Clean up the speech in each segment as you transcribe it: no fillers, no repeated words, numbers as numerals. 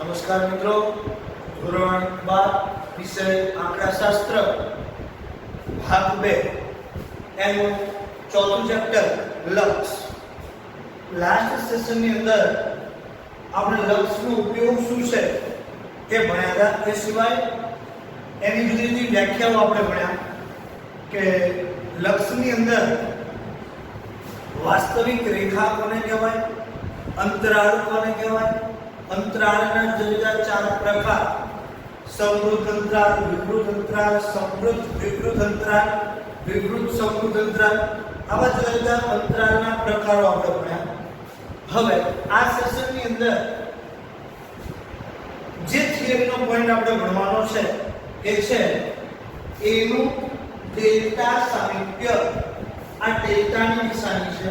નમસ્કાર મિત્રો, ધોરણ 12 વિષય આંકડાશાસ્ત્ર ભાગ 2 એનું ચોથું ચેપ્ટર લક્ષ. લાસ્ટ સેશનની અંદર આપણે લક્ષનો ઉપયોગ શું છે એ ભણ્યા હતા. એ સિવાય એની જુદી જુદી વ્યાખ્યાઓ આપણે ભણ્યા કે લક્ષની અંદર વાસ્તવિક રેખા કોને કહેવાય, અંતરાળ કોને કહેવાય, અંતરાળના જુદા ચાર પ્રકાર: સમૃદ્ધ અંતરાળ, વિવૃત અંતરાળ, સમૃદ્ધ વિવૃત અંતરાળ, વિવૃત સમૃદ્ધ અંતરાળ. આવા જુદા જુદા અંતરાળના પ્રકારો આપણે ભણ્યા. હવે આ સેશનની અંદર જે થિયરીનો પોઈન્ટ આપણે ભણવાનો છે એ છે એનું ડેલ્ટા સામીપ્ય. આ ડેલ્ટાની નિશાની છે,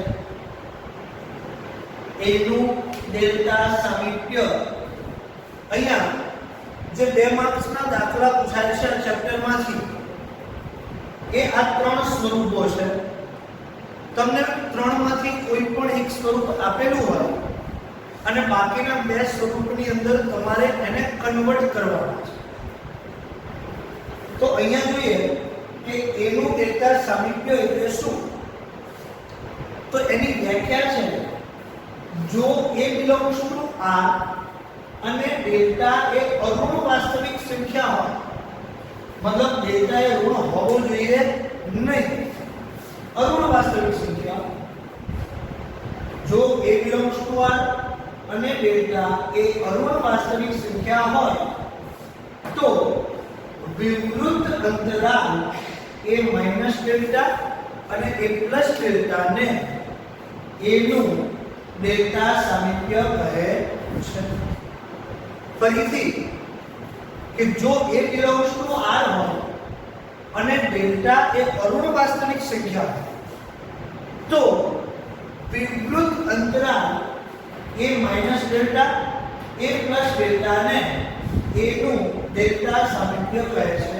એનું ડેલ્ટા સામીપ્ય. અહીંયા જે 2 માર્ક્સના દાખલા પૂછાય છે આ ચેપ્ટરમાંથી એ આ 3 સ્વરૂપો છે. તમને 3 માંથી કોઈ પણ એક સ્વરૂપ આપેલું હોય અને બાકીના 2 સ્વરૂપની અંદર તમારે એને કન્વર્ટ કરવાના છે. તો અહીંયા જોઈએ કે એનું ડેલ્ટા સામીપ્ય એટલે શું? તો એની વ્યાખ્યા છે, જો a belongs to r અને ડેલ્ટા એ અઋણ વાસ્તવિક સંખ્યા હોય, મતલબ ડેલ્ટા એ ઋણ હોવો જોઈએ નહીં, અઋણ વાસ્તવિક સંખ્યા. જો a belongs to r અને ડેલ્ટા એ અઋણ વાસ્તવિક સંખ્યા હોય તો વિવૃત અંતરાલ a માઈનસ ડેલ્ટા અને a પ્લસ ડેલ્ટા ને a નું ડેલ્ટા સામીપ્ય કહે છે. ફરીથી કે જો a belongs to r હોય અને ડેલ્ટા એ અઋણ વાસ્તવિક સંખ્યા હોય તો વિવૃત અંતરાલ a minus delta a plus delta ને a નું ડેલ્ટા સામીપ્ય કહે છે.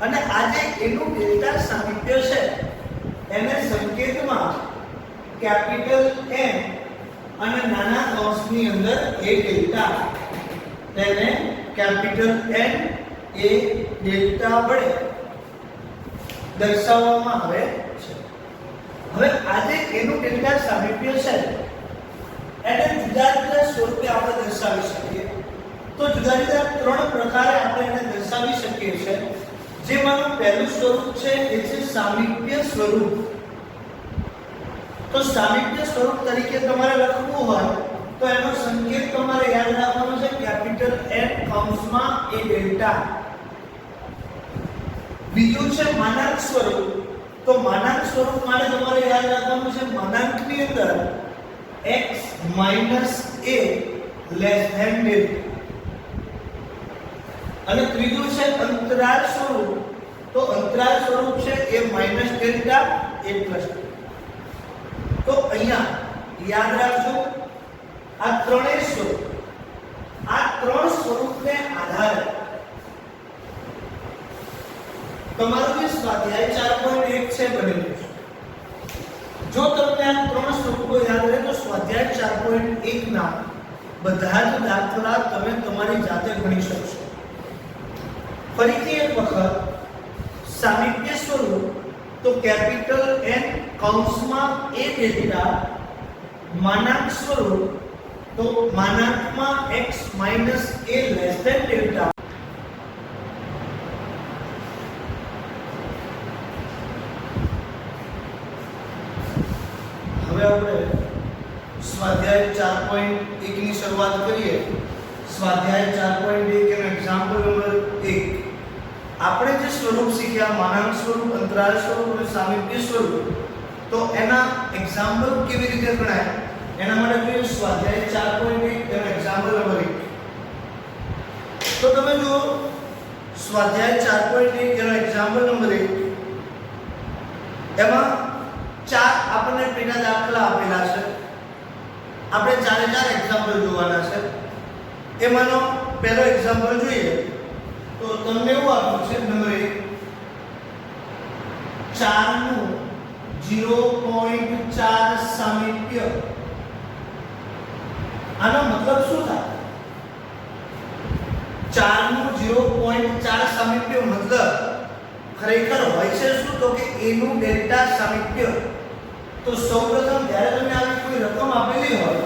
અને આ જે a નું ડેલ્ટા સામીપ્ય છે એને સંકેતમાં કેપિટલ M અને નાના કૌંસની અંદર a ડેલ્ટા, તેને કેપિટલ N a ડેલ્ટા વડે દર્શાવવામાં આવે છે. હવે આ જે એનું ડેલ્ટા સામીપ્ય છે એને જુદા જુદા સ્વરૂપે આપણે દર્શાવી શકીએ. તો જુદા જુદા 3 પ્રકારે આપણે એને દર્શાવી શકીએ છીએ. જેમાંનું પહેલું સ્વરૂપ છે એ છે સામીપ્ય સ્વરૂપ. તો સામીપ્ય સ્વરૂપ તરીકે તમારે લખવું હોય તો એનો સંકેત તમારે યાદ રાખવાનો છે કેપિટલ N કૌંસમાં a ડેલ્ટા. બીજું છે માનાંક સ્વરૂપ. તો માનાંક સ્વરૂપ માટે તમારે યાદ રાખવાનું છે માનાંકની અંદર x minus a less than delta. અને ત્રીજું છે અંતરાળ સ્વરૂપ. તો અંતરાળ સ્વરૂપ છે a minus delta a plus. તો અહીંયા યાદ રાખજો આ ત્રણેય સ્વરૂપ, આ 3 સ્વરૂપને આધારે તમારું જે સ્વાધ્યાય 4.1 છે બનેલું છે. જો તમને આ 3 સ્વરૂપો યાદ રહે તો સ્વાધ્યાય 4.1 ના બધા જ દાખલા તમે તમારી જાતે ગણી શકશો. ફરીથી એક વખત સામીપ્ય સ્વરૂપ તો કેપિટલ N કૌંસમાં a ડેલ્ટા, માનાંક સ્વરૂપ તો માનાંકમાં x minus a less than delta. હવે આપણે સ્વાધ્યાય 4.1 ની શરૂઆત કરીએ. સ્વાધ્યાય 4.1 એનો એક્ઝામ્પલ નંબર 1. આપણે જે સ્વરૂપ શીખ્યા માનાંક સ્વરૂપ, અંતરાળ સ્વરૂપ અને સામીપ્ય સ્વરૂપ, તો એના એક્ઝામ્પલ કેવી રીતે ગણાય એના માટે જોઈએ સ્વાધ્યાય 4.1 એનો એક્ઝામ્પલ નંબર 1. તો તમે જુઓ સ્વાધ્યાય 4.1 એનો એક્ઝામ્પલ નંબર 1 એમાં 4 આપણને પેટા દાખલા આપેલા છે. આપણે 4 એક્ઝામ્પલ જોવાના છે. એમાંનો પહેલો એક્ઝામ્પલ જોઈએ તો તમને એવું આપ્યું છે નંબર 1 4 નું 0.4 સામીપ્ય. આનો મતલબ શું થાય? 4 નું 0.4 સામીપ્ય મતલબ ખરેખર હોય છે શું તો કે a નું ડેલ્ટા સામીપ્ય. તો સૌપ્રથમ જ્યારે તમને આવી કોઈ રકમ આપેલી હોય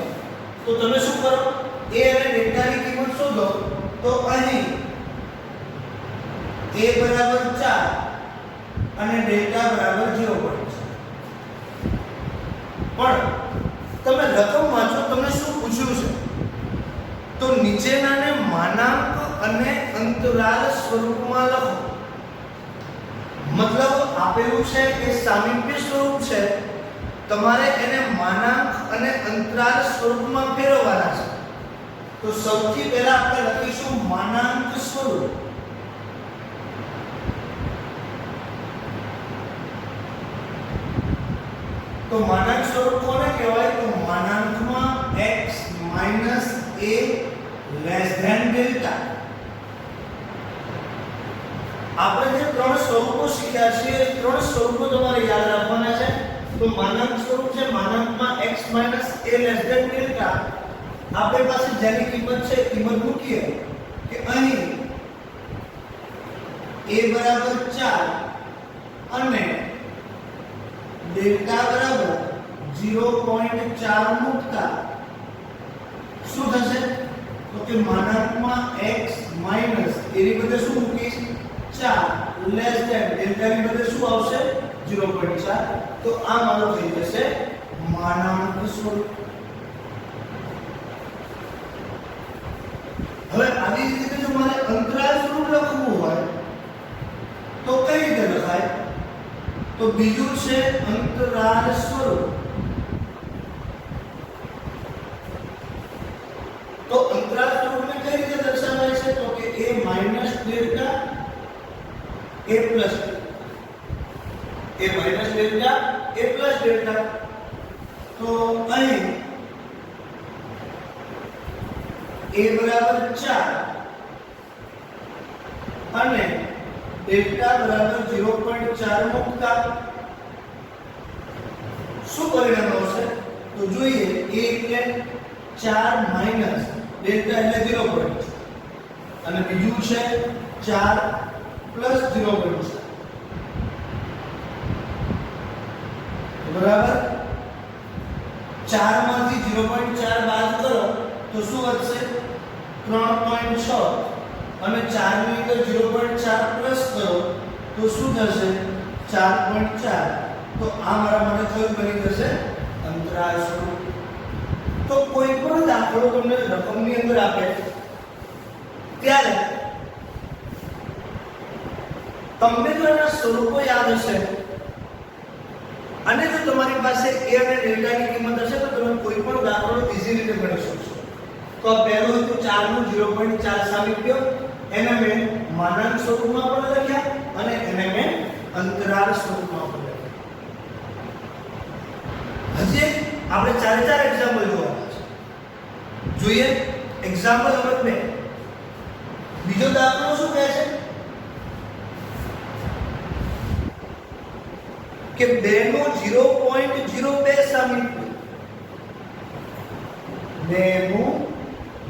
તો તમે શું કરો, a અને ડેલ્ટા ની કિંમત શોધો. તો અહીં a બરાબર 4 અને ડેલ્ટા બરાબર 0.4. પણ તમે રકમ વાંચો, તમને શું પૂછ્યું છે તો નીચેનાને માનાંક અને અંતરાલ સ્વરૂપમાં લખો. મતલબ આપેલું છે કે સામીપ્ય સ્વરૂપ છે, તમારે એને માનાંક અને અંતરાલ સ્વરૂપમાં ફેરવવાના છે. તો સૌથી પહેલા આપણે લખીશું માનાંક સ્વરૂપ. તો માનાંક સ્વરૂપ કોને કહેવાય તો માનાંકમાં x - a less than delta. આપણે જે ત્રણ સ્વરૂપો શીખ્યા છે એ ત્રણ સ્વરૂપો તમારે યાદ રાખવાના છે. તો માનાંક સ્વરૂપ છે માનાંકમાં x - a less than delta. આપણી પાસે જેની કિંમત છે કિંમત મૂકીએ કે અહીં a બરાબર 4 અને ડેલ્ટા બરાબર 0.4 મૂકતા શું થશે તો કે માનાંકમાં x માઈનસ એની બદલે શું મૂકીશ 4 લેસ ધેન ડેલ્ટા ની બદલે શું આવશે 0.4. તો આ મારો થઈ જશે માનાંક સ્વરૂપ. હવે આવી રીતે જો મારે અંતરાલ સ્વરૂપ લખવું હોય તો કઈ રીતે લખાય તો બીજું છે અંતરાલ સ્વરૂપ. તો અંતરાલ સ્વરૂપને કઈ રીતે દર્શાવાય છે તો કે a minus delta a plus delta. તો અહીં a બરાબર 4 અને ડેલ્ટા બરાબર 0.4 મૂકતા શું પરિણામ આવશે તો જોઈએ a એટલે 4 માઈનસ ડેલ્ટા એટલે 0.4 અને બીજું છે 4 પ્લસ 0.4 બરાબર 4 માંથી 0.4 બાદ કરો તો શું વધશે 3.6 અને 4 ની અંદર 0.4 પ્લસ કરો તો શું થશે 4.4. તો આ મારા માટે કયું બની જશે અંતરાલ સ્વરૂપ. તો કોઈ પણ દાખલો તમને રકમની અંદર આપે ત્યારે તમને જો એના સ્વરૂપો યાદ હશે અને જો તમારી પાસે a અને ડેલ્ટા ની કિંમત હશે તો તમે કોઈ પણ દાખલો ઈઝી રીતે ગણી શકશો. તો આ પહેલું હતું 4 નું 0.4 સામીપ્ય, એને મેં માનાંક સ્વરૂપમાં પણ લખ્યા અને એને મેં અંતરાલ સ્વરૂપમાં પણ લખ્યા. હજી આપણે ચારે ચાર એક્ઝામ્પલ જોવાના છે. જોઈએ એક્ઝામ્પલ નંબર 2. બીજો દાખલો શું કહે છે કે 2 નું 0.02 સામીપ્ય, 2 નું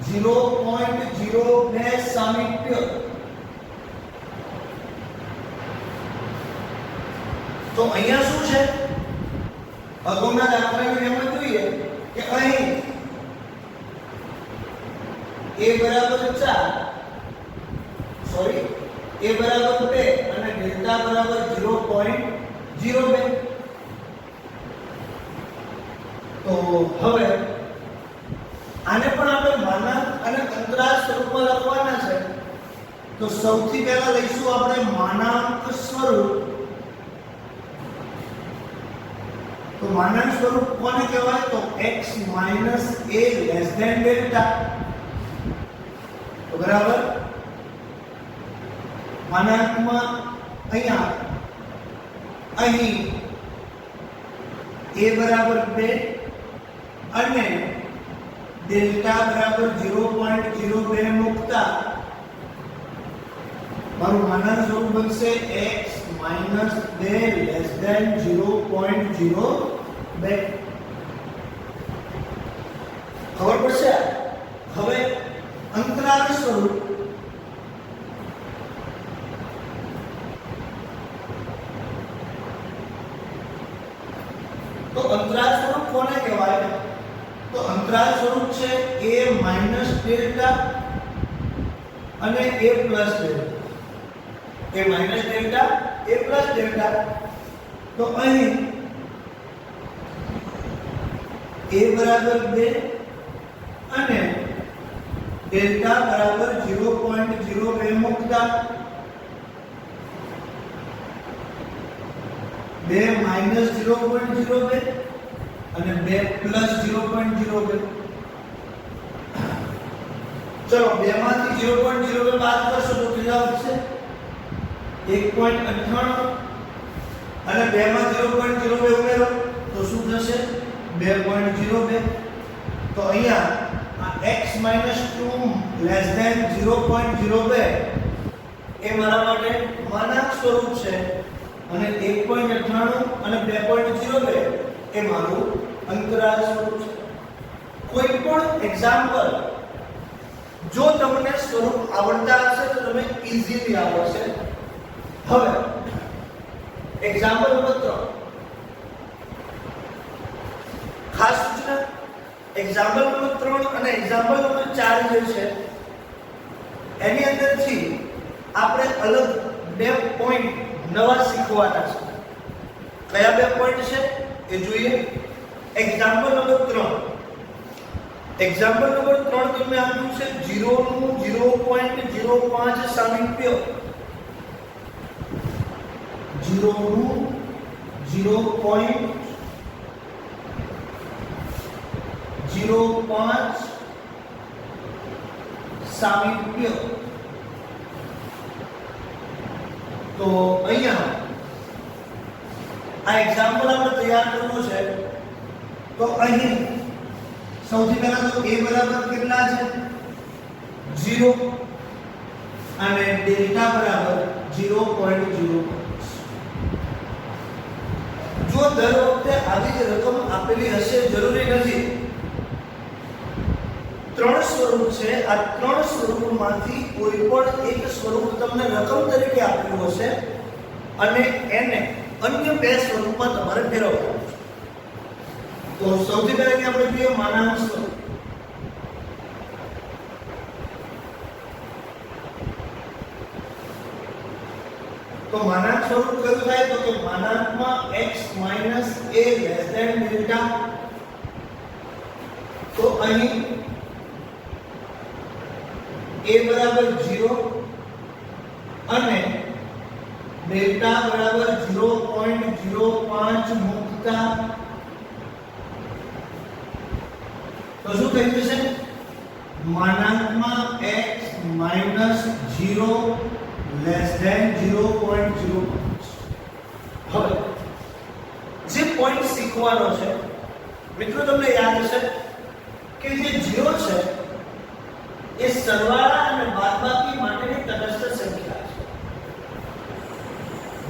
0.02 સામીપ્ય. તો અહીંયા શું છે અગાઉના દાખલાની જેમ જોઈએ કે અહીં a બરાબર 2 અને ડેલ્ટા બરાબર 0.02. તો હવે આને પણ આપણે માનાંક અને અંતરાલ સ્વરૂપમાં લખવાના છે. તો સૌથી પહેલા લઈશું આપણે માનાંક સ્વરૂપ. તો માનાંક સ્વરૂપ કોને કહેવાય તો x - a less than delta. તો બરાબર માનાંકમાં અહીં a બરાબર 2 અને ડેલ્ટા બરાબર 0.02 મૂકતા મારું માનાંક સ્વરૂપ બનશે x - 2 લેસ ધેન 0.02. ખબર પડશે. હવે અંતરાલ સ્વરૂપ સ્વરૂપ છે a માઈનસ ડેલ્ટા અને a plus delta. a minus delta a plus delta. તો અહીં a બરાબર 2 અને ડેલ્ટા બરાબર 0.02 મૂકતા 2 માઈનસ 0.02 અને 2 પ્લસ 0.02. ચલો 2 માંથી 0.02 બાદ કરશો તો કેટલા વધશે 1.98 અને 2 માં 0.02 ઉમેરો તો શું થશે 2.02. તો અહીંયા આ x - 2 0.02 એ મારા માટે માનાંક સ્વરૂપ છે અને 1.98 અને 2.02 એ મારું અંતરાલ સ્વરૂપ છે. કોઈ પણ એક્ઝામ્પલ જો તમને સ્વરૂપ આવડતા હશે તો તમે ઈઝીલી આવડશે. હવે એક્ઝામ્પલ નંબર 3 ખાસ સૂચના એક્ઝામ્પલ નંબર 3 અને એક્ઝામ્પલ નંબર 4 જે છે એની અંદરથી આપણે અલગ બે પોઈન્ટ નવા શીખવાના છે. કયા બે પોઈન્ટ છે એ જોઈએ. એક્ઝામ્પલ નંબર 3 એક્ઝામ્પલ નંબર 3 તમને આપ્યું છે 0 નું 0.05 સામીપ્ય. 0 નું 0.05 સામીપ્ય. તો અહીંયા આ એક્ઝામ્પલ આપણે તૈયાર કરવું છે. તો અહીં સૌથી પહેલા તો a બરાબર કેટલા છે 0 અને ડેલ્ટા બરાબર 0.05. જો દર વખતે આવી જ રકમ આપેલી હશે જરૂરી નથી. ત્રણ સ્વરૂપ છે. આ ત્રણ સ્વરૂપમાંથી કોઈ પણ એક સ્વરૂપ તમને રકમ તરીકે આપેલું હશે અને એને અન્ય બે સ્વરૂપમાં તમારે ફેરવવાનું છે. તો સૌથી પહેલા આપણે જોઈએ માનાંક સ્વરૂપ. તો માનાંક સ્વરૂપ કયું થાય તો કે માનાંકમાં x - a ડેલ્ટા. તો અહીં a બરાબર 0 અને ડેલ્ટા બરાબર 0.05 મૂકતા તો શું થઈ જશે માનાંકમાં x - 0 0.05. હવે જે પોઈન્ટ શીખવાનો છે મિત્રો તમને યાદ હશે કે જે 0 છે એ સરવાળા અને બાદબાકી માટેની તટસ્થ સંખ્યા છે.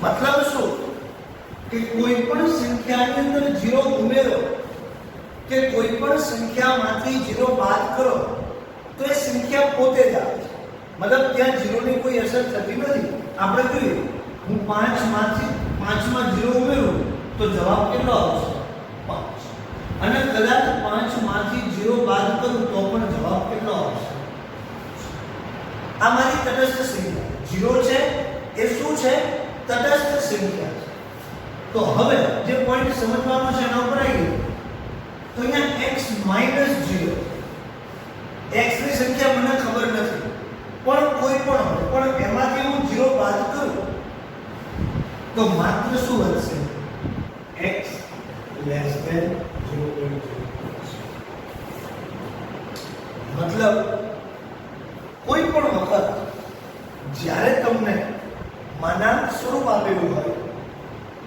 મતલબ શું કે કોઈ પણ સંખ્યાની અંદર 0 ઉમેરો કે કોઈ પણ સંખ્યામાંથી 0 બાદ કરો તો એ સંખ્યા પોતે જ આવે છે. મતલબ ત્યાં 0 ની કોઈ અસર થતી નથી. આપણે જોઈએ હું 5 માં 0 ઉમેરું તો જવાબ કેટલો આવશે 5 અને કદાચ 5 માંથી 0 બાદ કરું તો પણ જવાબ કેટલો આવશે. આ મારી તટસ્થ સંખ્યા 0 છે એ શું છે તટસ્થ સંખ્યા છે. તો હવે જે પોઈન્ટ સમજવાનો છે એના ઉપર આવી ગયો. તો અહીંયા x - 0 x ની સંખ્યા મને ખબર નથી પણ કોઈ પણ હોય પણ એમાંથી હું 0 બાદ કરું તો માત્ર શું વધશે x <0.0. મતલબ કોઈ પણ વખત જ્યારે તમને માનાંક સ્વરૂપ આપેલું હોય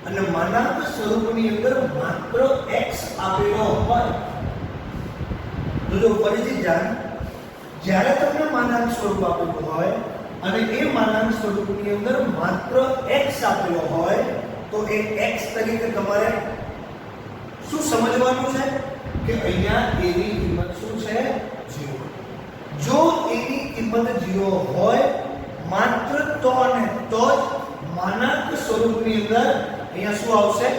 અને માનાંક સ્વરૂપની અંદર માત્ર x આપેલો હોય તો જો ફરીથી જાણ જ્યારે તમને માનાંક સ્વરૂપ આપેલું હોય અને એ માનાંક સ્વરૂપની અંદર માત્ર x આપેલો હોય તો એ x તરીકે તમારે શું સમજવાનું છે કે અહીંયા a ની કિંમત શું છે 0. જો a ની કિંમત 0 હોય માત્ર તો અને તો જ માનાંક સ્વરૂપની અંદર અહીંયા શું આવશે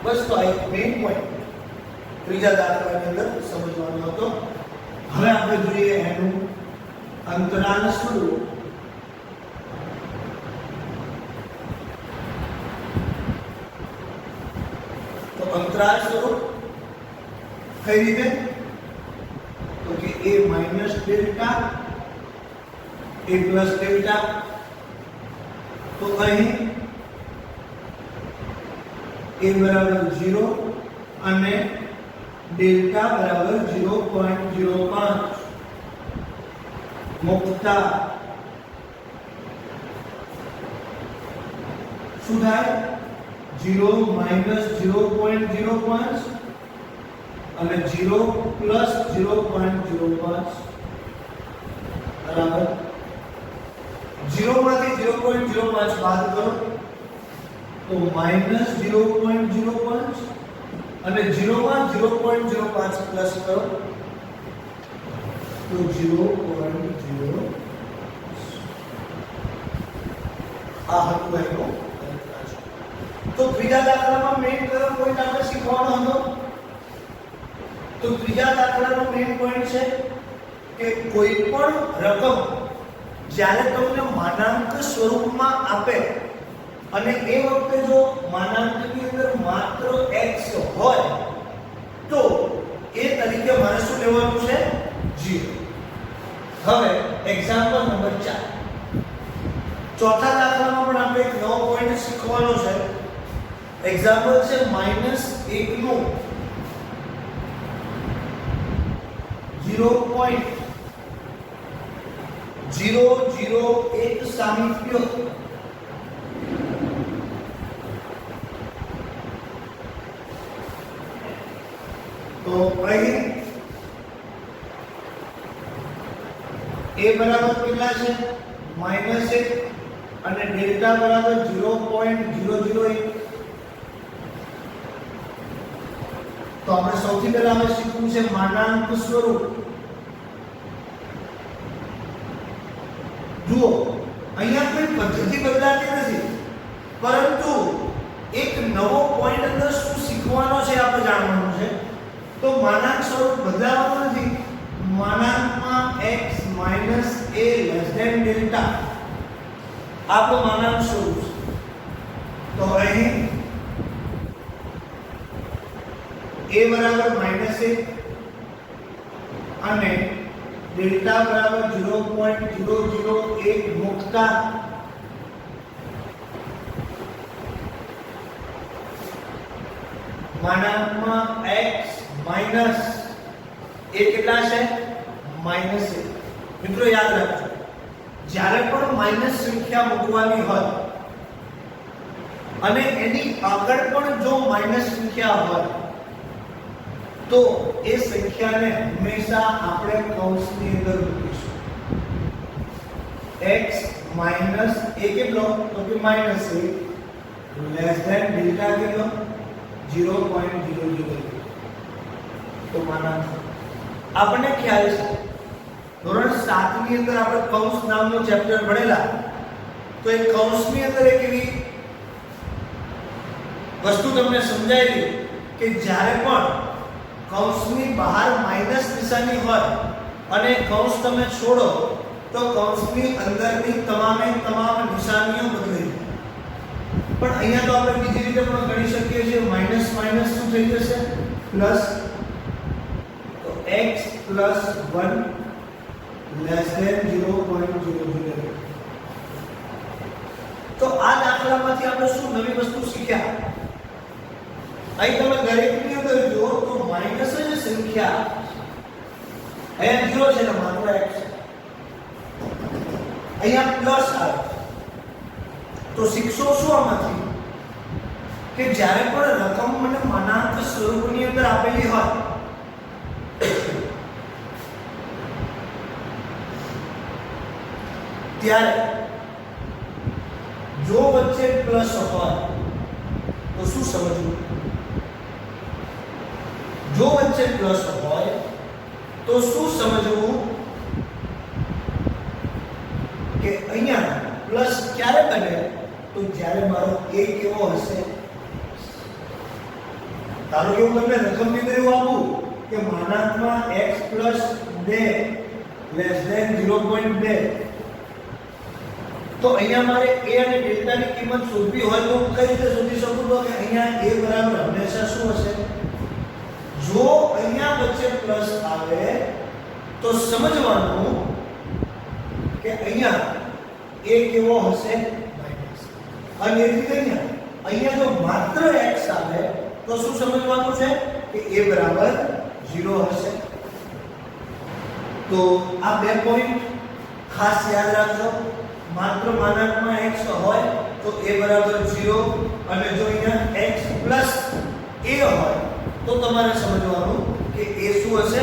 બસ. તો આ એક મેઇન પોઈન્ટ ત્રીજા દાખલાની અંદર સમજવાનો હતો. હવે આપણે જોઈએ એનું અંતરાલ સ્વરૂપ. તો અંતરાલ સ્વરૂપ કઈ રીતે? તો કે a minus delta a plus delta. તો અહીં a બરાબર 0 અને ડેલ્ટા બરાબર 0.05 મુકતા શું થાય? 0 માઈનસ 0.05 અને 0 પ્લસ 0.05 બરાબર 0 માંથી 0.05 બાદ કરો તો માઈનસ 0.05 અને 0 માં 0.05 પ્લસ કરો તો 0.0. આ હતું એનો. તો ત્રીજા દાખલામાં મેઇન કયો પોઈન્ટ આપણે શીખવાનો હતો? તો ત્રીજા દાખલાનો મેઇન પોઈન્ટ છે કે કોઈ પણ રકમ જ્યારે તમને માનાંક સ્વરૂપમાં આપે અને એ વખતે જો માનાંકની અંદર માત્ર x હોય તો એ તરીકે મારે શું લેવાનું છે? 0. હવે એક્ઝામ્પલ નંબર 4. ચોથા દાખલામાં પણ આપણે એક નવો પોઈન્ટ શીખવાનો છે. એક્ઝામ્પલ છે -1 નું 0.001 સામીપ્ય. તો અહીં a બરાબર કેટલા છે? -1 અને ડેલ્ટા બરાબર 0.001. તો આપણે સૌથી પહેલા આપણે શીખવું છે માનાંક સ્વરૂપ. જુઓ અહીંયા કોઈ પદ્ધતિ બદલાતી નથી, પરંતુ એક નવો પોઈન્ટ અંદર શું શીખવાનો છે આપણે જાણવાનું છે. તો માનાંક સ્વરૂપ બદલાવાનું નથી. માનાંકમાં x minus a less than delta આપણું માનાંક સ્વરૂપ છે. તો અહીં a બરાબર -1 અને ડેલ્ટા બરાબર 0.001 મુકતા માનાંકમાં x માઈનસ એ કેટલા છે? -1. મિત્રો યાદ રાખજો, જ્યારે પણ માઈનસ સંખ્યા મૂકવાની હોય અને એની આગળ પણ જો માઈનસ સંખ્યા હોય તો એ સંખ્યાને હંમેશા આપણે કૌંસની અંદર મૂકીશું. x માઈનસ a કેટલો? તો કે -1 લેસ ધેન ડેલ્ટા કેટલો? 0.00. તો માનાંક આપણને ખ્યાલ છે ધોરણ 7 ની અંદર આપણે કૌંસ નામનો ચેપ્ટર ભણેલા. તો એ કૌંસની અંદર એક એવી વસ્તુ તમને સમજાયેલી કે જ્યારે પણ કૌંસની બહાર માઈનસ નિશાની હોય અને કૌંસ તમે છોડો તો કૌંસની અંદરની તમામે તમામ નિશાનીઓ બદલાઈ જાય. પણ અહીંયા તો આપણે બીજી રીતે પણ ગણી શકીએ છીએ. માઈનસ માઈનસ શું થઈ જશે? પ્લસ. તો x પ્લસ 1 લેસ ધેન 0.00. તો આ દાખલામાંથી આપણે શું નવી વસ્તુ શીખ્યા? અહીં તમે દરેકની અંદર જુઓ તો માઈનસ જ સંખ્યા અહીંયા 0 છે ને માત્ર x છે. અહીંયા પ્લસ આવે તો શીખશો શું આમાંથી? કે જ્યારે પણ રકમ મને માનાંક સ્વરૂપની અંદર આપેલી હોય ત્યારે જો વચ્ચે પ્લસ હોય તો શું સમજવું? જો વચ્ચે પ્લસ હોય તો શું સમજવું? કે અહીંયા પ્લસ ક્યારે બને? તો જ્યારે મારો a કેવો હશે? ધારો કે હું તમને રકમની અંદર એવું આપું કે માનાંકમાં x પ્લસ 2 લેસ ધેન 0.2, તો અહીંયા મારે a અને ડેલ્ટા ની કિંમત શોધવી હોય તો હું કઈ રીતે શોધી શકું? તો કે અહીંયા a બરાબર હંમેશા શું હશે? જો અહીંયા વચ્ચે પ્લસ આવે તો સમજવાનું કે અહીંયા a કેવો હશે? માઈનસ. અને એ રીતે અહીંયા જો માત્ર x આવે તો શું સમજવાનું છે કે a બરાબર 0 હશે. તો આ બે પોઈન્ટ ખાસ યાદ રાખજો. માત્ર માનાંકમાં x હોય તો a બરાબર 0, અને જો અહીંયા x પ્લસ a હોય તો તમારે સમજવાનું કે a શું હશે?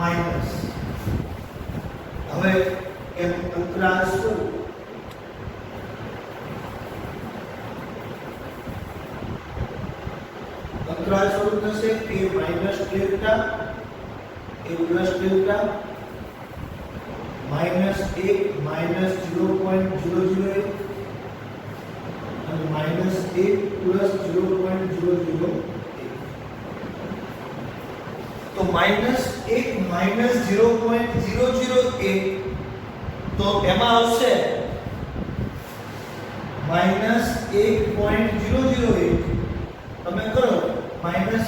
માઈનસ. હવે એમ અંતરાલ શું? અંતરાલ સ્વરૂપ થશે a minus delta, a plus delta, -1 minus 0.008 અને -1 પ્લસ 0.008. તો -1 માઈનસ 0.008 તો એમાં આવશે -1.008. તમે કરો -1 માઈનસ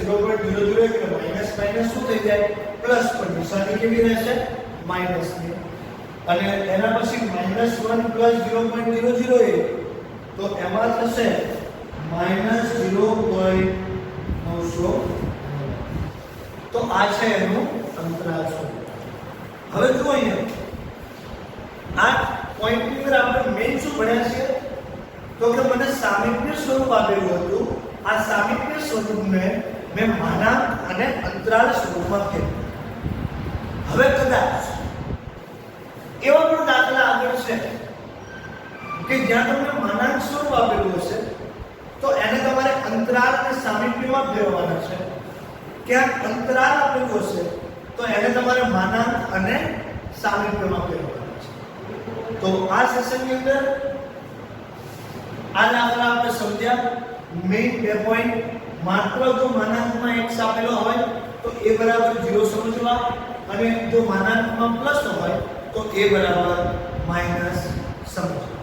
0.008 એટલે માઈનસ માઈનસ શું થઈ જાય? પ્લસ. પણ નિશાની કેવી રહેશે? માઈનસ ની. અને એના પછી -1 પ્લસ 0.008 તો એમાં થશે -0.900. તો આ છે એનું અંતરાલ સ્વરૂપ. હવે જુઓ અહીંયા આ પોઈન્ટની અંદર આપણે મેઈન શું ભણ્યા છે? તો કે મને સામિપ્ય સ્વરૂપ આપેલું હતું. આ સામિપ્ય સ્વરૂપને મેં માનાંક અને અંતરાલ સ્વરૂપમાં ફેરવ્યું. હવે કદાચ એવા પણ દાખલા આગળ છે કે જ્યાં તમને માનાંક સ્વરૂપ આપેલું હશે તો એને તમારે અંતરાલ અને સામિપ્યમાં ફેરવવાના છે. ક્યાંક અંતરાલ આપેલું હશે તો એને તમારે માનાંક અને સામિપ્યમાં ફેરવવાના છે. તો આ સેશનની અંદર આ દાખલા આપણે સમજ્યા. મેઈન બે પોઈન્ટ, માત્ર જો માનાંકમાં x આપેલો હોય તો a બરાબર 0 સમજવા, અને જો માનાંકમાં પ્લસ હોય તો a બરાબર માઈનસ સમજવા.